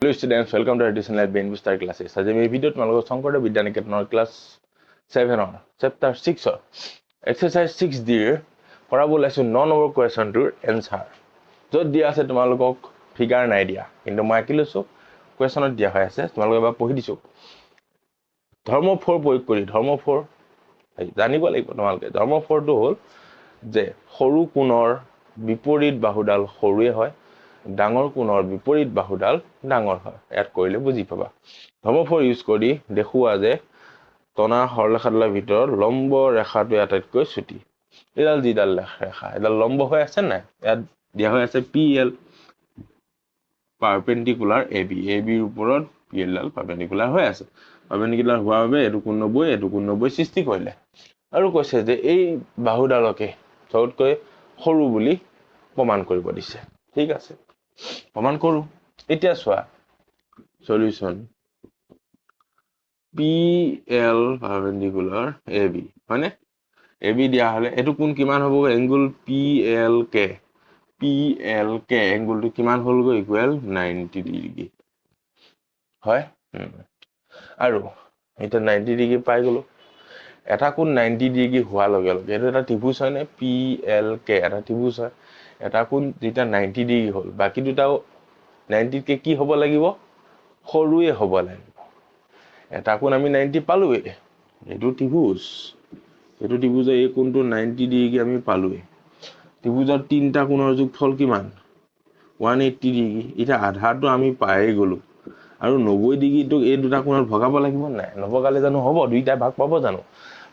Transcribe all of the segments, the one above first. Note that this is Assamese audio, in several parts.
Hello students, welcome to additional brain booster classes. Today we video tomorrow Shonkardev Vidya Niketan class 7 on chapter 6 exercise 6 there parable as non over question to answer. Jod dia ase tomalok figure na idea. Into ma kiloso question dia hoy ase tomalok eba pohi disu. Dharma 4 proyog kori dharma 4 জানিব লাগিব তোমালকে ধৰ্ম 4 টো হল যে সৰু কোণৰ বিপৰীত বাহুডাল সৰুৱে হয় ডাঙৰ কোণৰ বিপৰীত বাহুডাল ডাঙৰ হয় ইয়াত কৰিলে বুজি পাবা ধৰ্ম 4 ইউজ কৰি দেখুৱা যে টনা হৰলেখাডালৰ ভিতৰত লম্ব ৰেখাটো আটাইতকৈ ছুটি এডাল জিডাল ৰেখা এডাল লম্ব হৈ আছে না ইয়াত দিয়া হৈ আছে PL পাৰপেন্ডিকুলাৰ AB ৰ ওপৰত PL ডাল পাৰপেন্ডিকুলাৰ হৈ আছে পাৰপেন্ডিকুলাৰ হোৱাৰ বাবে এটো কোণ 90 সৃষ্টি কৰিলে আৰু কৈছে যে এই বাহুডালকে সবতকৈ সৰু বুলি প্ৰমাণ কৰিব দিছে ঠিক আছে প্ৰমাণ কৰো এতিয়া চোৱা সলিউশন PL পাৰপেন্ডিকুলাৰ AB মানে AB দিয়া হলে এটো কোণ কিমান হ'ব এংগল PLK এংগলটো কিমান হ'লগৈ ইকুৱেল 90 ডিগ্ৰী হয় আৰু এটা 90 ডিগ্ৰী পাই গলো এটা কোণ 90 ডিগ্ৰী হোৱা লগে লগে এটো এটা ত্ৰিভুজ হয় নে PLK এটা ত্ৰিভুজ হয় এটা কোণ যেটা 90 ডিগ্ৰী হল বাকি দুটাও 90 কে কি হ'ব লাগিব সৰুৱে হ'ব লাগিব এটা কোণ আমি 90 পালোৱে এটো ত্ৰিভুজৰ এই কোণটো 90 ডিগ্ৰী আমি পালোৱে ত্ৰিভুজৰ তিনটা কোণৰ যোগফল কিমান 180 ডিগ্ৰী এটা আধাটো আমি পাই গলো আৰু 90 ডিগ্ৰীটো এই দুটা কোণত ভগাব লাগিব নাই নভগালে জানো হ'ব দুইটা ভাগ পাব জানো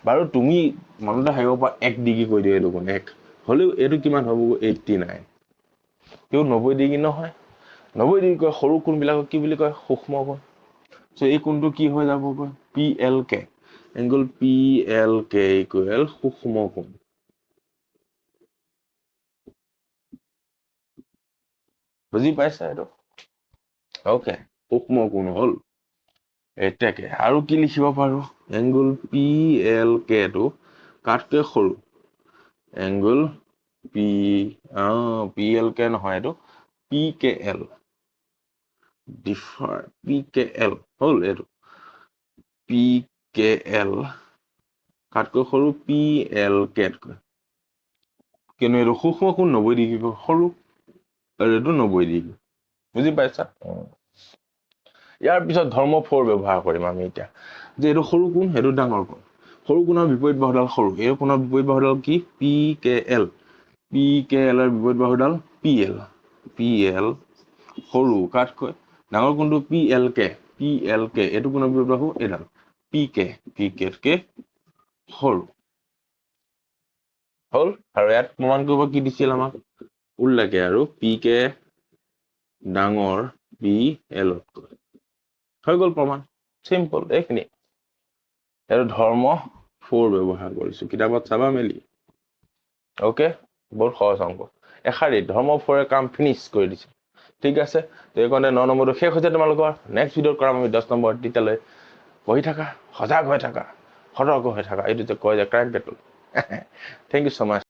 বাৰু তুমি মনতে হাইব পা 1 ডিগ্ৰী কৈ দিও এটো কোণ 1 হলেও এটো কিমান হ'ব 89 কিউ 90 ডিগ্ৰী নহয় 90 ডিগ্ৰী কয় সৰু কোণ বিলাকক কি বুলি কয় সূক্ষ্ম কোণ সো এই কোণটো কি হৈ যাব PLK এংগল PLK ইকুৱেল সূক্ষ্ম কোণ বুজি পাইছা এটো ওকে সূক্ষ্ম কোণ হল এটাকে আৰু কি লিখিব পাৰো এংগল PLK টো কাটকে সৰু এংগল PLK নহয় এটো PKL differ PKL হল এটো PKL কাটকৈ সৰু PLK কিনো এটো সূক্ষ্ম কোণ 90 ডিগ্ৰী সৰু আৰু এটো 90 ডিগ্ৰী বুজি পাইছা ইয়াৰ পিছত ধৰ্ম 4 ব্যৱহাৰ কৰিম আমি এতিয়া যে এটো সৰু কোণ হেটো ডাঙৰ কোণ সৰু কোণৰ বিপৰীত বাহুডাল সৰু এই কোণৰ বিপৰীত বাহুডাল কি PKL ৰ বিপৰীত বাহুডাল PL সৰু কাটকৈ ডাঙৰ কোণটো PLK এটো কোণৰ বিপৰীত বাহু এডাল PK কে সৰু হল আৰু ইয়াত প্ৰমাণ কৰিব কি দিছিল আমাক উল্লেখে আৰু PK ডাঙৰ PL হৈ গল প্ৰমাণ সিম্পল এইখিনি এটো ধৰ্ম 4 ব্যৱহাৰ কৰিছো কিতাপত চাবা মেলি ওকে বহুত সহজ অংক এখাৰি ধৰ্ম 4 কাম ফিনিশ কৰি দিছে ঠিক আছে তো এইকনে 9 নম্বৰটো শেষ হৈছে তোমালোকৰ নেক্সট ভিডিঅ কৰাম আমি 10 নম্বৰ তিতালৈ বহি থাকা সজাগ হৈ থাকা সতৰ্ক হৈ থাকা এইটো যে কয় যে ক্ৰাক বেটল থ্যাংক ইউ সো মাচ